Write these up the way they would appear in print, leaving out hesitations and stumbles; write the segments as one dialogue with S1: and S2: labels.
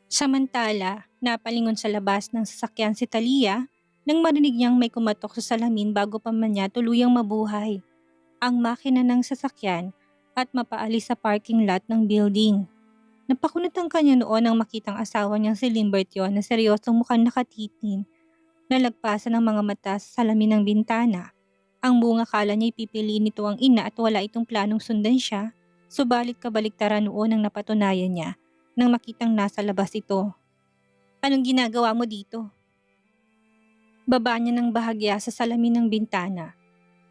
S1: Samantala, napalingon sa labas ng sasakyan si Talia nang marinig niyang may kumatok sa salamin bago pa man niya tuluyang mabuhay ang makina ng sasakyan at mapaalis sa parking lot ng building. Napakunot ang kanya noon nang makitang asawa niyang si Limbert yon na seryosong mukhang nakatitin, nalagpasan ng mga mata sa salamin ng bintana. Ang buong akala niya ipipiliin nito ang ina at wala itong planong sundan siya, subalit kabaliktaran noon ang napatunayan niya nang makitang nasa labas ito. Anong ginagawa mo dito? Baba niya ng bahagya sa salamin ng bintana.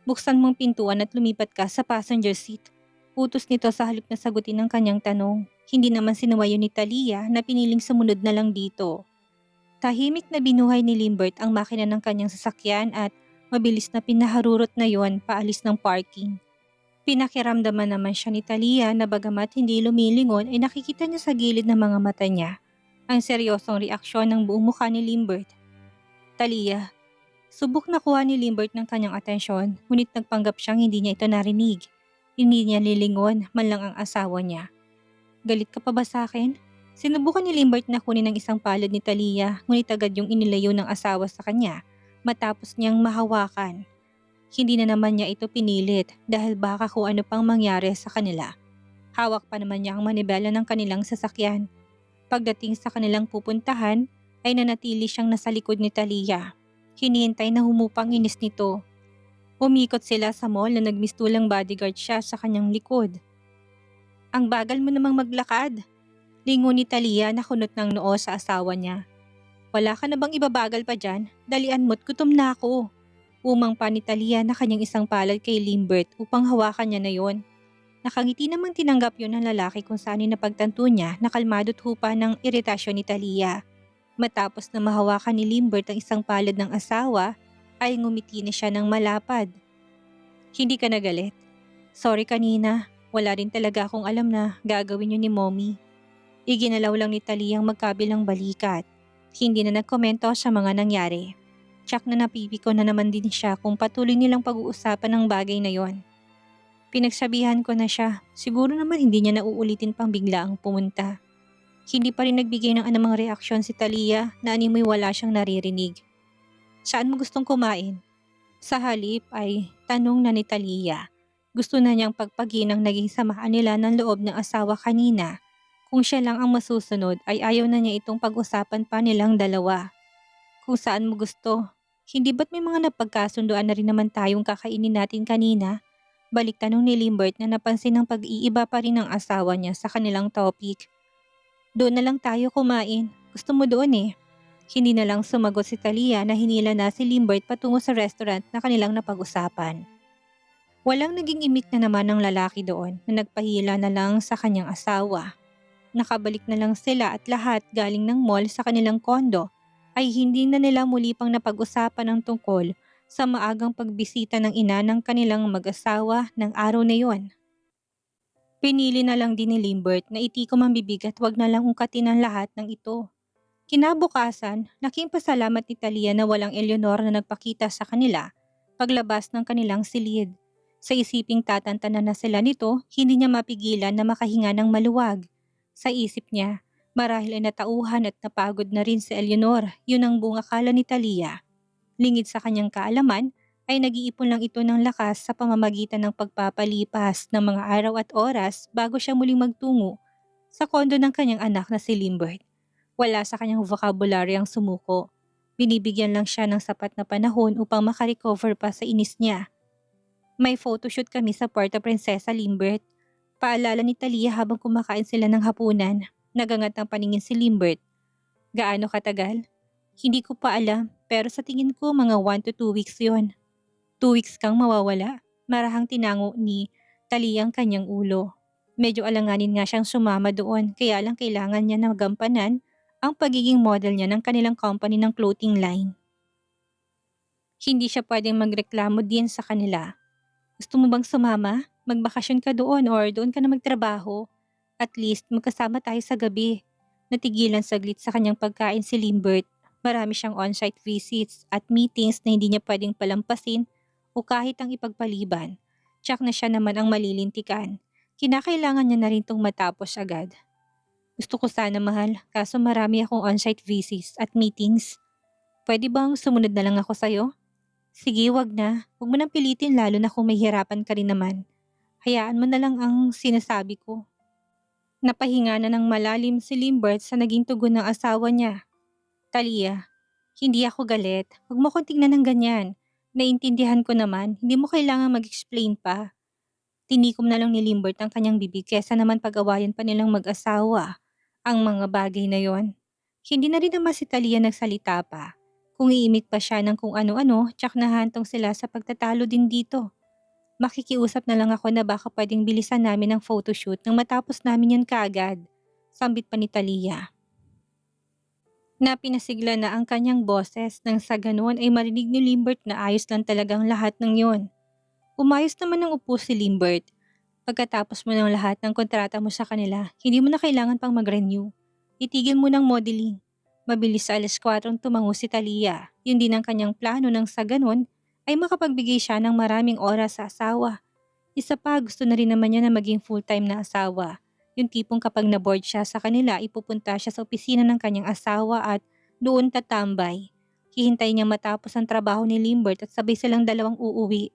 S1: Buksan mong pintuan at lumipat ka sa passenger seat. Utos nito sa halip na sagutin ang kanyang tanong. Hindi naman sinuwayo ni Talia na piniling sumunod na lang dito. Tahimik na binuhay ni Limbert ang makina ng kanyang sasakyan at mabilis na pinaharurot na yon paalis ng parking. Pinakiramdaman naman siya ni Talia na bagamat hindi lumilingon ay nakikita niya sa gilid ng mga mata niya ang seryosong reaksyon ng buong mukha ni Limbert. Talia, subok na kuha ni Limbert ng kanyang atensyon, ngunit nagpanggap siyang hindi niya ito narinig. Hindi niya lilingon man lang ang asawa niya. Galit ka pa ba sa akin? Sinubukan ni Limbert na kunin ang isang palad ni Talia, ngunit agad yung inilayo ng asawa sa kanya matapos niyang mahawakan. Hindi na naman niya ito pinilit dahil baka kung ano pang mangyari sa kanila. Hawak pa naman niya ang manibela ng kanilang sasakyan. Pagdating sa kanilang pupuntahan, ay nanatili siyang nasa likod ni Talia. Hinihintay na humupang inis nito. Umikot sila sa mall na nagmistulang bodyguard siya sa kanyang likod. Ang bagal mo namang maglakad. Lingon ni Talia na kunot ng noo sa asawa niya. Wala ka na bang ibabagal pa dyan? Dalian mo't gutom na ako. Umang pa ni Talia na kanyang isang palad kay Limbert upang hawakan niya na yon. Nakangiti namang tinanggap yon ng lalaki kung saan napagtanto niya na kalmado't hupa ng iritasyon ni Talia. Matapos na mahawakan ni Limbert ang isang palad ng asawa, ay ngumiti na siya ng malapad. Hindi ka nagalit? Sorry kanina, wala rin talaga akong alam na gagawin yun ni Mommy. Iginalaw lang ni Talia ang magkabilang balikat. Hindi na nagkomento sa mga nangyari. Tsak na napipiko na naman din siya kung patuloy nilang pag-uusapan ng bagay na yon. Pinagsabihan ko na siya, siguro naman hindi niya nauulitin pang bigla ang pumunta. Hindi pa rin nagbigay ng anumang reaksyon si Talia na animoy wala siyang naririnig. Saan mo gustong kumain? Sa halip ay tanong na ni Talia. Gusto na niyang pagpagin ang naging samaan nila ng loob ng asawa kanina. Kung siya lang ang masusunod ay ayaw na niya itong pag-usapan pa nilang dalawa. Kung saan mo gusto. Hindi ba't may mga napagkasunduan na rin naman tayong kakainin natin kanina? Balik tanong ni Limbert na napansin ng pag-iiba pa rin ng asawa niya sa kanilang topic. Doon na lang tayo kumain. Gusto mo doon eh. Hindi na lang sumagot si Talia na hinila na si Limbert patungo sa restaurant na kanilang napag-usapan. Walang naging imik na naman ng lalaki doon na nagpahila na lang sa kanyang asawa. Nakabalik na lang sila at lahat galing ng mall sa kanilang kondo ay hindi na nila muli pang napag-usapan ng tungkol sa maagang pagbisita ng ina ng kanilang mag-asawa ng araw na yon. Pinili na lang din ni Limbert na itikom ang bibig at wag na lang ungkatin ang lahat ng ito. Kinabukasan, laking pasalamat ni Talia na walang Eleanor na nagpakita sa kanila paglabas ng kanilang silid. Sa isiping tatantanan na sila nito, hindi niya mapigilan na makahinga ng maluwag. Sa isip niya, marahil ay natauhan at napagod na rin si Eleanor, yun ang buong akala ni Talia. Lingid sa kanyang kaalaman, ay nag-iipon lang ito ng lakas sa pamamagitan ng pagpapalipas ng mga araw at oras bago siya muling magtungo sa kondo ng kanyang anak na si Limbert. Wala sa kanyang vocabulary ang sumuko. Binibigyan lang siya ng sapat na panahon upang makarecover pa sa inis niya. May photoshoot kami sa Puerto Princesa, Limbert. Paalala ni Talia habang kumakain sila ng hapunan. Nagangat ang paningin si Limbert. Gaano katagal? Hindi ko pa alam, pero sa tingin ko mga 1 to 2 weeks yon. 2 weeks kang mawawala? Marahang tinango ni Talia ang kanyang ulo. Medyo alanganin nga siyang sumama doon, kaya lang kailangan niya na magampanan ang pagiging model niya ng kanilang company ng clothing line. Hindi siya pwedeng magreklamo din sa kanila. Gusto mo bang sumama? Magbakasyon ka doon or doon ka na magtrabaho? At least magkasama tayo sa gabi. Natigilan saglit sa kanyang pagkain si Limbert. Marami siyang on-site visits at meetings na hindi niya pwedeng palampasin o kahit ang ipagpaliban. Tsak na siya naman ang malilintikan. Kinakailangan niya na rin itong matapos agad. Gusto ko sana mahal, kaso marami akong on-site visits at meetings. Pwede bang sumunod na lang ako sa'yo? Sige, wag na. Huwag mo nang pilitin lalo na kung may hirapan ka rin naman. Hayaan mo na lang ang sinasabi ko. Napahinga na ng malalim si Limbert sa naging tugon ng asawa niya. Talia, hindi ako galit. Huwag mo kong tingnan ng ganyan. Naiintindihan ko naman, hindi mo kailangan mag-explain pa. Tinikom na lang ni Limbert ang kanyang bibig kesa naman pag-awayan pa nilang mag-asawa ang mga bagay na yon. Hindi na rin naman si Talia nagsalita pa. Kung iimik pa siya ng kung ano-ano, tsak nahantong sila sa pagtatalo din dito. Makikiusap na lang ako na baka pwedeng bilisan namin ang photoshoot nang matapos namin yan kaagad. Sambit pa ni Talia. Napinasigla na ang kanyang boses nang sa ganoon ay marinig ni Limbert na ayos lang talagang lahat ng yon. Umayos naman ng upo si Limbert. Pagkatapos mo ng lahat ng kontrata mo sa kanila, hindi mo na kailangan pang mag-renew. Itigil mo ng modeling. Mabilis sa 4:00 tumango si Talia. Yun din ang kanyang plano nang sa ganon ay makapagbigay siya ng maraming oras sa asawa. Isa pa, gusto na rin naman niya na maging full-time na asawa. Yung tipong kapag na-board siya sa kanila, ipupunta siya sa opisina ng kanyang asawa at doon tatambay. Hihintay niya matapos ang trabaho ni Limbert at sabay silang dalawang uuwi.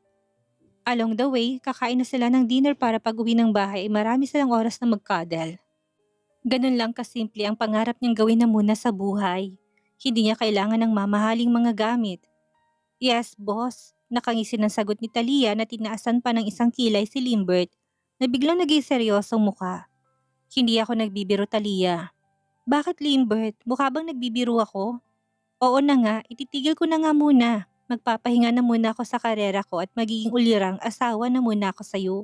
S1: Along the way, kakain na sila ng dinner para pag-uwi ng bahay ay marami silang oras na mag-cuddle. Ganun lang kasimple ang pangarap niyang gawin na muna sa buhay. Hindi niya kailangan ng mamahaling mga gamit. Yes, boss. Nakangisi ng sagot ni Talia na tinaasan pa ng isang kilay si Limbert na biglang naging seryosong muka. Hindi ako nagbibiro, Talia. Bakit, Limbert? Mukha bang nagbibiro ako? Oo na nga, ititigil ko na nga muna. Magpapahinga na muna ako sa karera ko at magiging ulirang asawa na muna ako sa'yo.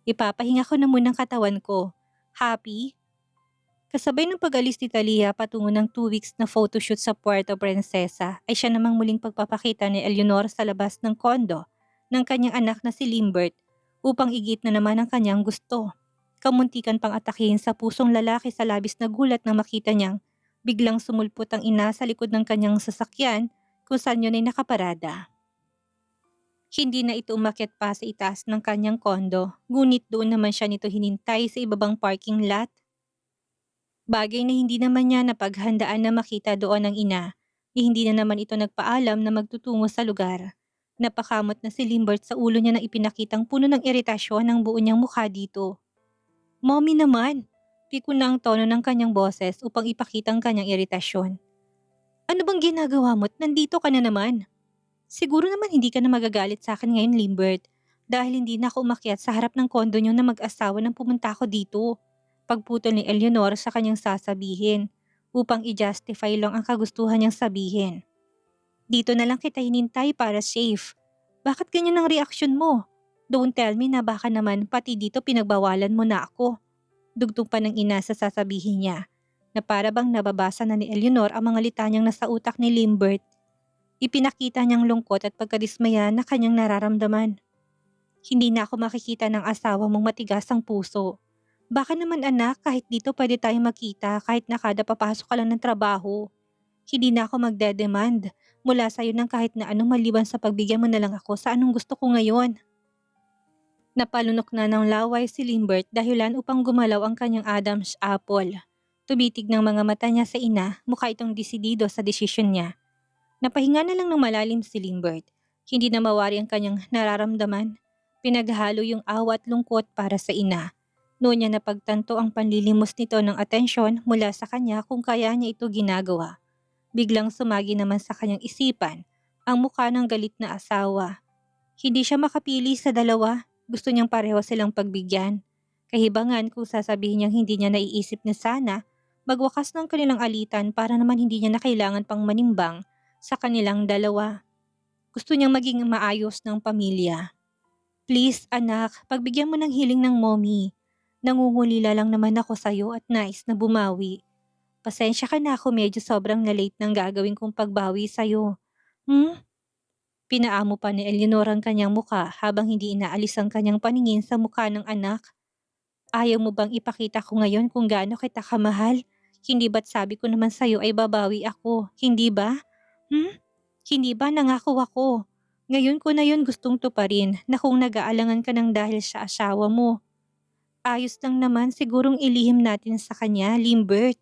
S1: Ipapahinga ko na muna ang katawan ko. Happy? Kasabay ng pag-alis ni Talia patungo ng 2 weeks na photoshoot sa Puerto Princesa ay siya namang muling pagpapakita ni Eleanor sa labas ng kondo ng kanyang anak na si Limbert upang igit na naman ang kanyang gusto. Kamuntikan pang atakihin sa pusong lalaki sa labis na gulat nang makita niyang biglang sumulpot ang ina sa likod ng kanyang sasakyan kung saan yun ay nakaparada. Hindi na ito umakyat pa sa itaas ng kanyang kondo, ngunit doon naman siya nito hinintay sa ibabang parking lot. Bagay na hindi naman niya napaghandaan na makita doon ang ina, hindi na naman ito nagpaalam na magtutungo sa lugar. Napakamot na si Limbert sa ulo niya nang ipinakitang puno ng iritasyon ang buo niyang mukha dito. Mommy naman! Piko na ang tono ng kanyang boses upang ipakita ang kanyang iritasyon. Ano bang ginagawa mo't nandito ka na naman? Siguro naman hindi ka na magagalit sa akin ngayon, Limbert, dahil hindi na ako umakyat sa harap ng kondo niyo na mag-asawa nang pumunta ako dito. Pagputol ni Eleanor sa kanyang sasabihin upang i-justify lang ang kagustuhan niyang sabihin. Dito na lang kita hinintay para safe. Bakit ganyan ang reaksyon mo? Don't tell me na baka naman pati dito pinagbawalan mo na ako. Dugtong pa ng ina sa sasabihin niya na para bang nababasa na ni Eleanor ang mga litanyang nasa utak ni Limbert. Ipinakita niyang lungkot at pagkadismaya na kanyang nararamdaman. Hindi na ako makikita ng asawa mong matigas ang puso. Baka naman anak, kahit dito pwede tayong makita kahit na kada papasok ka lang ng trabaho. Hindi na ako magde-demand mula sa'yo ng kahit na anong maliban sa pagbigyan mo na lang ako sa anong gusto ko ngayon. Napalunok na ng laway si Limbert dahilan upang gumalaw ang kanyang Adam's apple. Tumitig ng mga mata niya sa ina, mukha itong desidido sa desisyon niya. Napahinga na lang ng malalim si Limbert. Hindi na mawari ang kanyang nararamdaman. Pinaghalo yung awa at lungkot para sa ina. Noon niya napagtanto ang panlilimos nito ng atensyon mula sa kanya kung kaya niya ito ginagawa. Biglang sumagi naman sa kanyang isipan ang mukha ng galit na asawa. Hindi siya makapili sa dalawa. Gusto niyang pareho silang pagbigyan. Kahibangan kung sasabihin niyang hindi niya naiisip na sana magwakas ng kanilang alitan para naman hindi niya na kailangan pang manimbang sa kanilang dalawa. Gusto niyang maging maayos ng pamilya. Please anak, pagbigyan mo ng hiling ng mommy. Nangungulila lang naman ako sa'yo at nais na bumawi. Pasensya ka na ako medyo sobrang na-late ng gagawin kong pagbawi sa'yo. Pinaamo pa ni Eleanor ang kanyang mukha habang hindi inaalis ang kanyang paningin sa mukha ng anak. Ayaw mo bang ipakita ko ngayon kung gaano kita kamahal? Hindi ba't sabi ko naman sa'yo ay babawi ako, hindi ba? Hindi ba nangako ako? Ngayon ko na yun gustong tuparin na kung nag-aalangan ka ng dahil sa asawa mo. Ayos lang naman sigurong ilihim natin sa kanya, Limbert.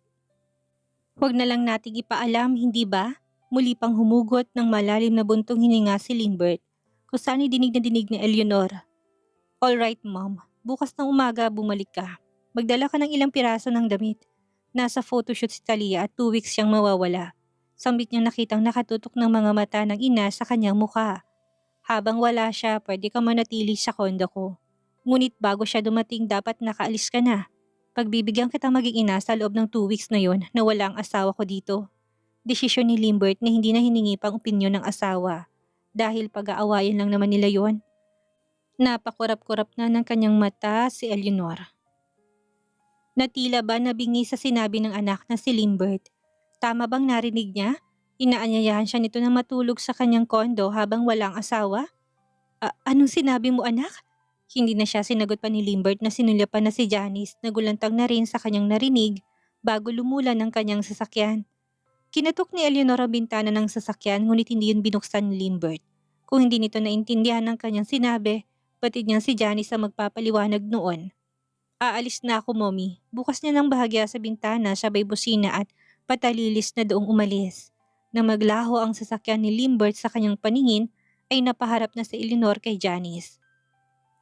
S1: Huwag na lang nating ipaalam, hindi ba? Muli pang humugot ng malalim na buntong hininga si Limbert, kung saan dinig na dinig ni Eleanor. Alright mom, bukas ng umaga bumalik ka. Magdala ka ng ilang piraso ng damit. Nasa photoshoot si Talia at 2 weeks siyang mawawala. Sambit niyang nakitang nakatutok ng mga mata ng ina sa kanyang mukha. Habang wala siya, pwede ka manatili sa kondo ko. Ngunit bago siya dumating, dapat nakaalis ka na. Pagbibigyan kita maging ina sa loob ng 2 weeks na yon na wala ang asawa ko dito. Desisyon ni Limbert na hindi na hiningi pang opinyon ng asawa. Dahil pag-aawayan lang naman nila yon. Napakurap-kurap na ng kanyang mata si Eleanor. Natila ba nabingi sa sinabi ng anak na si Limbert? Tama bang narinig niya? Inaanyayahan siya nito na matulog sa kanyang kondo habang walang asawa? Anong sinabi mo anak? Hindi na siya sinagot pa ni Limbert na sinulyapan na si Janice na gulantang na rin sa kanyang narinig bago lumulan ng kanyang sasakyan. Kinatok ni Eleanor ang bintana ng sasakyan ngunit hindi yun binuksan ni Limbert. Kung hindi nito naintindihan ng kanyang sinabi, batid niyang si Janice ang magpapaliwanag noon. Aalis na ako, mommy. Bukas niya ng bahagya sa bintana sabay busina at patalilis na doong umalis. Nang maglaho ang sasakyan ni Limbert sa kanyang paningin, ay napaharap na si Eleanor kay Janice.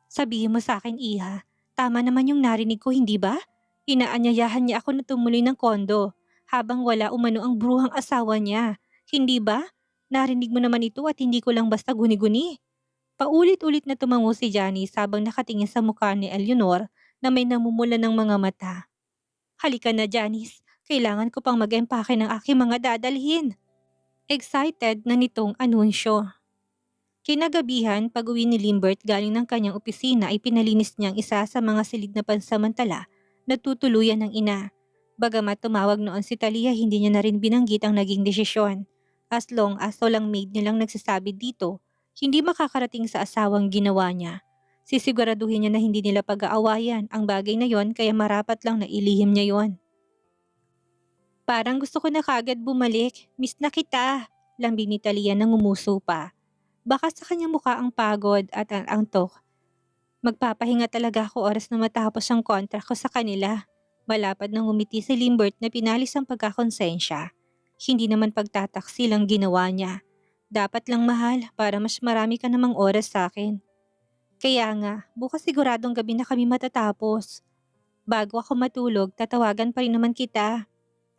S1: Sabihin mo sa akin, Iha, tama naman yung narinig ko, hindi ba? Inaanyayahan niya ako na tumuloy ng kondo habang wala umano ang bruhang asawa niya. Hindi ba? Narinig mo naman ito at hindi ko lang basta guni-guni. Paulit-ulit na tumango si Janice habang nakatingin sa mukha ni Eleanor na may namumula ng mga mata. Halika na, Janice. Kailangan ko pang mag-empake ng aking mga dadalhin. Excited na nitong anunsyo. Kinagabihan, pag-uwi ni Limbert galing ng kanyang opisina ay pinalinis niyang isa sa mga silid na pansamantala na tutuluyan ng ina. Bagamat tumawag noon si Talia, hindi niya na rin binanggit ang naging desisyon. As long as walang maid nilang nagsasabi dito, hindi makakarating sa asawang ginawa niya. Sisiguraduhin niya na hindi nila pag-aawayan ang bagay na yon kaya marapat lang na ilihim niya yon. Parang gusto ko na kagad bumalik. Miss na kita. Lambing ni Talia nang umuso pa. Baka sa kanyang mukha ang pagod at ang antok. Magpapahinga talaga ako oras na matapos ang contract ko sa kanila. Malapad nang umiti si Limbert na pinalis ang pagkakonsensya. Hindi naman pagtataksil ang ginawa niya. Dapat lang mahal para mas marami ka namang oras sa akin. Kaya nga, bukas siguradong gabi na kami matatapos. Bago ako matulog, tatawagan pa rin naman kita.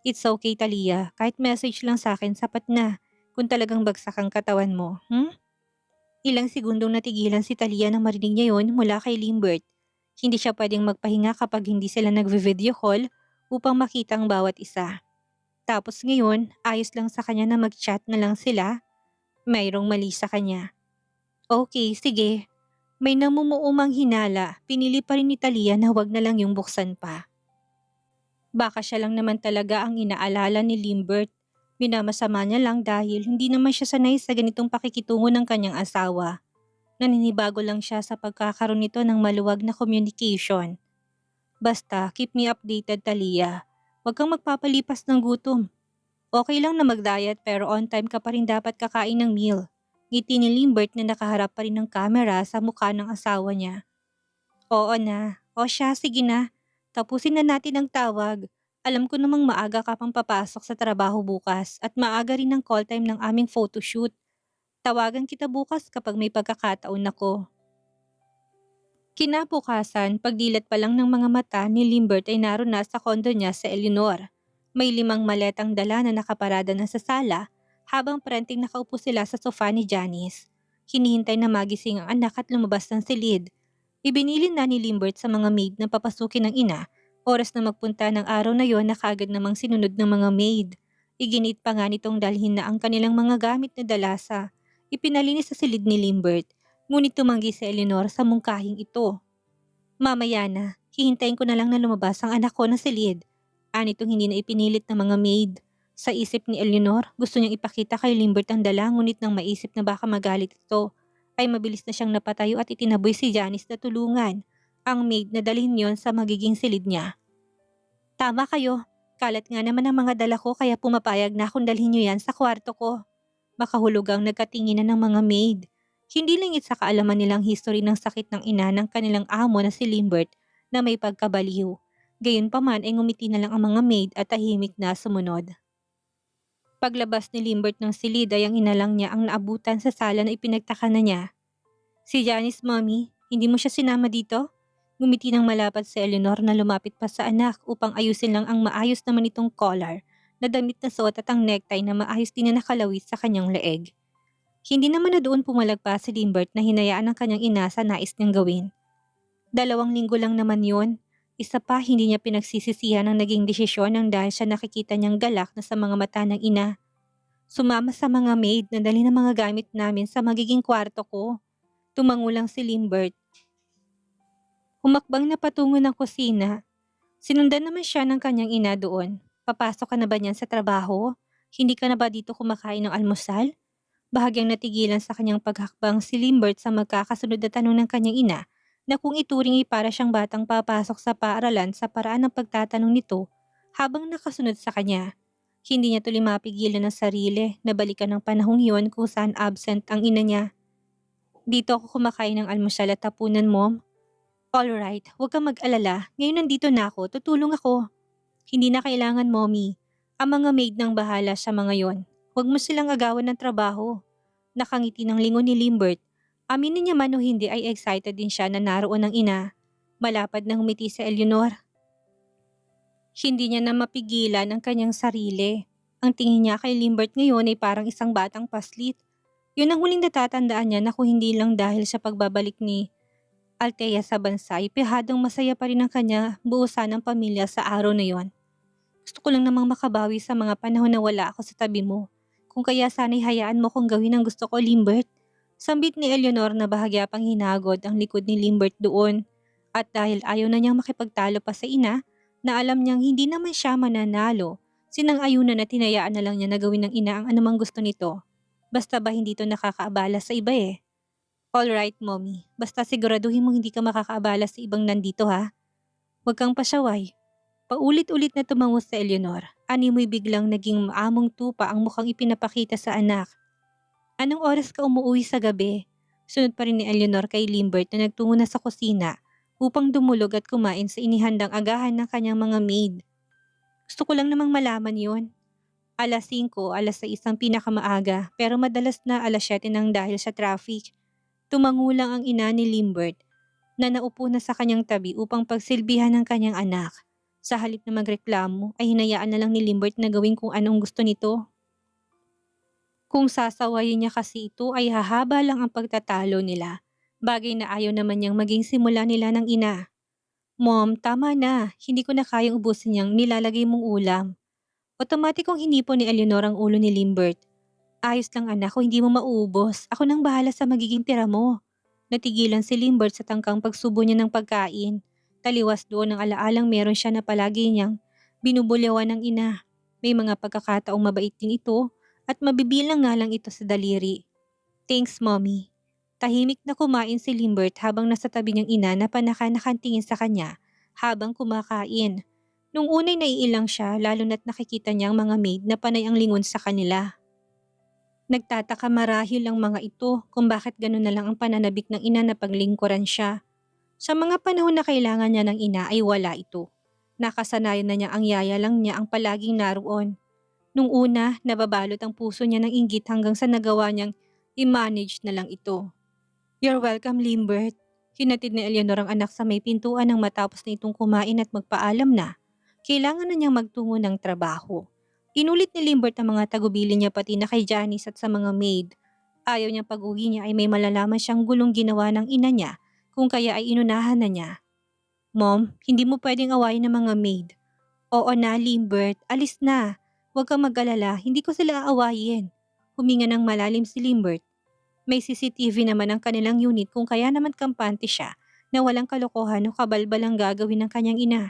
S1: It's okay, Talia. Kahit message lang sa akin, sapat na. Kung talagang bagsak ang katawan mo, Ilang segundong natigilan si Talia nang marinig niya yon mula kay Limbert. Hindi siya pwedeng magpahinga kapag hindi sila nagve-video call upang makita ang bawat isa. Tapos ngayon, ayos lang sa kanya na mag-chat na lang sila. Mayroong mali sa kanya. Okay, sige. May namumuumang hinala, pinili pa rin ni Talia na huwag na lang yung buksan pa. Baka siya lang naman talaga ang inaalala ni Limbert. Minamasama niya lang dahil hindi naman siya sanay sa ganitong pakikitungo ng kanyang asawa. Naninibago lang siya sa pagkakaroon nito ng maluwag na communication. Basta, keep me updated, Talia. Huwag kang magpapalipas ng gutom. Okay lang na mag-diet pero on time ka pa rin dapat kakain ng meal. Ngiti ni Limbert na nakaharap pa rin ng camera sa mukha ng asawa niya. Oo na. O siya, sige na. Tapusin na natin ang tawag. Alam ko namang maaga ka pang papasok sa trabaho bukas at maaga rin ang call time ng aming photoshoot. Tawagan kita bukas kapag may pagkakataon ako. Kinabukasan, pagdilat pa lang ng mga mata ni Limbert ay naroon na sa kondo niya sa Eleanor. May 5 maletang dala na nakaparada na sa sala habang parenting nakaupo sila sa sofa ni Janice. Hinihintay na magising ang anak at lumabas ng silid. Ibinilin na ni Limbert sa mga maid na papasukin ng ina. Oras na magpunta ng araw na yon na kaagad namang sinunod ng mga maid. Iginit pa nga nitong dalhin na ang kanilang mga gamit na dalasa. Ipinalinis sa silid ni Limbert. Ngunit tumanggi si Eleanor sa mungkahing ito. Mamaya na, hihintayin ko na lang na lumabas ang anak ko na si Lid. Anitong hindi na ipinilit ng mga maid. Sa isip ni Eleanor, gusto niyang ipakita kay Limbert ang dala ngunit nang maisip na baka magalit ito, ay mabilis na siyang napatayo at itinaboy si Janice na tulungan ang maid na dalhin yon sa magiging silid niya. Tama kayo, kalat nga naman ang mga dala ko kaya pumapayag na akong dalhin niyo yan sa kwarto ko. Makahulugang nagkatinginan ng mga maid. Hindi lingid sa kaalaman nilang history ng sakit ng ina ng kanilang amo na si Limbert na may pagkabaliw. Gayunpaman ay ngumiti na lang ang mga maid at tahimik na sumunod. Paglabas ni Limbert ng silid ay ang inalang niya ang naabutan sa sala na ipinagtaka na niya. Si Janice, Mommy, hindi mo siya sinama dito? Ngumiti ng malapad si Eleanor na lumapit pa sa anak upang ayusin lang ang maayos naman itong collar na damit na suot at ang necktie na maayos din na nakalawit sa kanyang leeg. Hindi naman na doon pumalagpa si Limbert na hinayaan ng kanyang ina sa nais niyang gawin. 2 linggo lang naman yun. Isa pa, hindi niya pinagsisisihan ang naging desisyon nang dahil siya nakikita niyang galak na sa mga mata ng ina. Sumama sa mga maid na dali ng mga gamit namin sa magiging kwarto ko. Tumangulang si Limbert. Humakbang na patungo ng kusina. Sinundan naman siya ng kanyang ina doon. Papasok ka na ba niyan sa trabaho? Hindi ka na ba dito kumakain ng almusal? Bahagyang natigilan sa kanyang paghakbang si Limbert sa magkakasunod na tanong ng kanyang ina na kung ituring ay para siyang batang papasok sa paaralan sa paraan ng pagtatanong nito habang nakasunod sa kanya. Hindi niya tuloy mapigilan ng sarili na balikan ng panahong yun kung saan absent ang ina niya. Dito ako kumakain ng almusal at hapunan, Mom. Alright, huwag kang mag-alala. Ngayon nandito na ako, tutulong ako. Hindi na kailangan, Mommy. Ang mga maid nang bahala sa mga yon. Huwag mo silang agawan ng trabaho. Nakangiti ng lingon ni Limbert. Aminin niya man o hindi ay excited din siya na naroon ang ina. Malapad na humiti sa Eleanor. Hindi niya na mapigilan ang kanyang sarili. Ang tingin niya kay Limbert ngayon ay parang isang batang paslit. Yun ang huling natatandaan niya na kung hindi lang dahil sa pagbabalik ni Althea sa bansa ay pihadong masaya pa rin ang kanya buusan ng pamilya sa araw na yon. Gusto ko lang namang makabawi sa mga panahon na wala ako sa tabi mo. Kung kaya sana'y hayaan mo kong gawin ang gusto ko, Limbert. Sambit ni Eleanor na bahagya pang hinagod ang likod ni Limbert doon. At dahil ayaw na niyang makipagtalo pa sa ina, na alam niyang hindi naman siya mananalo, sinang-ayunan na tinayaan na lang niya na gawin ng ina ang anumang gusto nito. Basta ba hindi ito nakakaabala sa iba eh. Alright, Mommy. Basta siguraduhin mong hindi ka makakaabala sa ibang nandito ha. Huwag kang pasyaway. Paulit-ulit na tumango sa Eleanor. Animoy biglang naging maamong tupa ang mukhang ipinapakita sa anak. Anong oras ka umuwi sa gabi? Sunod pa rin ni Eleanor kay Limbert na nagtungo na sa kusina upang dumulog at kumain sa inihandang agahan ng kanyang mga maid. Gusto ko lang namang malaman yon. 5:00, 6:00 ang pinakamaaga pero madalas na 7:00 nang dahil sa traffic. Tumango lang ang ina ni Limbert na naupo na sa kanyang tabi upang pagsilbihan ng kanyang anak. Sa halip na magreklamo ay hinayaan na lang ni Limbert na gawin kung anong gusto nito. Kung sasawayin niya kasi ito ay hahaba lang ang pagtatalo nila. Bagay na ayaw naman niyang maging simula nila ng ina. Mom, tama na. Hindi ko na kayang ubusin niyang nilalagay mong ulam. Otomatikong hinipon ni Eleanor ang ulo ni Limbert. Ayos lang anak kung hindi mo mauubos. Ako nang bahala sa magiging tira mo. Natigilan si Limbert sa tangkang pagsubo niya ng pagkain. Taliwas doon ang alaalang meron siya na palagi niyang binubulyawan ng ina. May mga pagkakataong mabait din ito at mabibilang nga lang ito sa daliri. Thanks, Mommy. Tahimik na kumain si Limbert habang nasa tabi niyang ina na panaka-nakantingin sa kanya habang kumakain. Nung unay naiilang siya lalo na't nakikita niyang mga maid na panay ang lingon sa kanila. Nagtataka marahil ang mga ito kung bakit gano'n na lang ang pananabik ng ina na paglingkuran siya. Sa mga panahon na kailangan niya ng ina ay wala ito. Nakasanayan na niya ang yaya lang niya ang palaging naroon. Nung una, nababalot ang puso niya ng inggit hanggang sa nagawa niyang i-manage na lang ito. You're welcome, Limbert. Hinatid ni Eleanor ang anak sa may pintuan nang matapos na itong kumain at magpaalam na. Kailangan na niyang magtungo ng trabaho. Inulit ni Limbert ang mga tagubili niya pati na kay Janice at sa mga maid. Ayaw niyang pag-uwi niya ay may malalaman siyang gulong ginawa ng ina niya kung kaya ay inunahan na niya. Mom, hindi mo pwedeng awayin ng mga maid. Oo na, Limbert. Alis na. Huwag kang mag-alala. Hindi ko sila aawayin. Huminga ng malalim si Limbert. May CCTV naman ang kanilang unit kung kaya naman kampante siya na walang kalokohan o kabalbalang gagawin ng kanyang ina.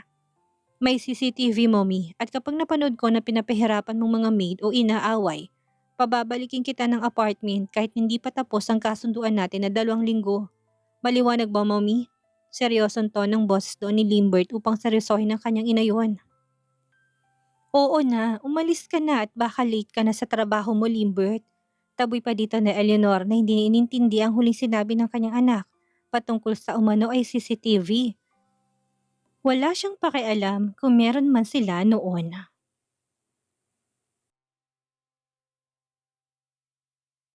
S1: May CCTV, Mommy, at kapag napanood ko na pinapahirapan mong mga maid o inaaway, pababalikin kita ng apartment kahit hindi pa tapos ang kasunduan natin na 2 linggo. Maliwanag ba, Mommy? Seryosong tonong boses doon ni Limbert upang seryosohin ng kanyang ina yun. Oo na, umalis ka na at baka late ka na sa trabaho mo, Limbert. Taboy pa dito na Eleanor na hindi inintindi ang huling sinabi ng kanyang anak patungkol sa umano ay CCTV. Wala siyang pakialam kung meron man sila noon.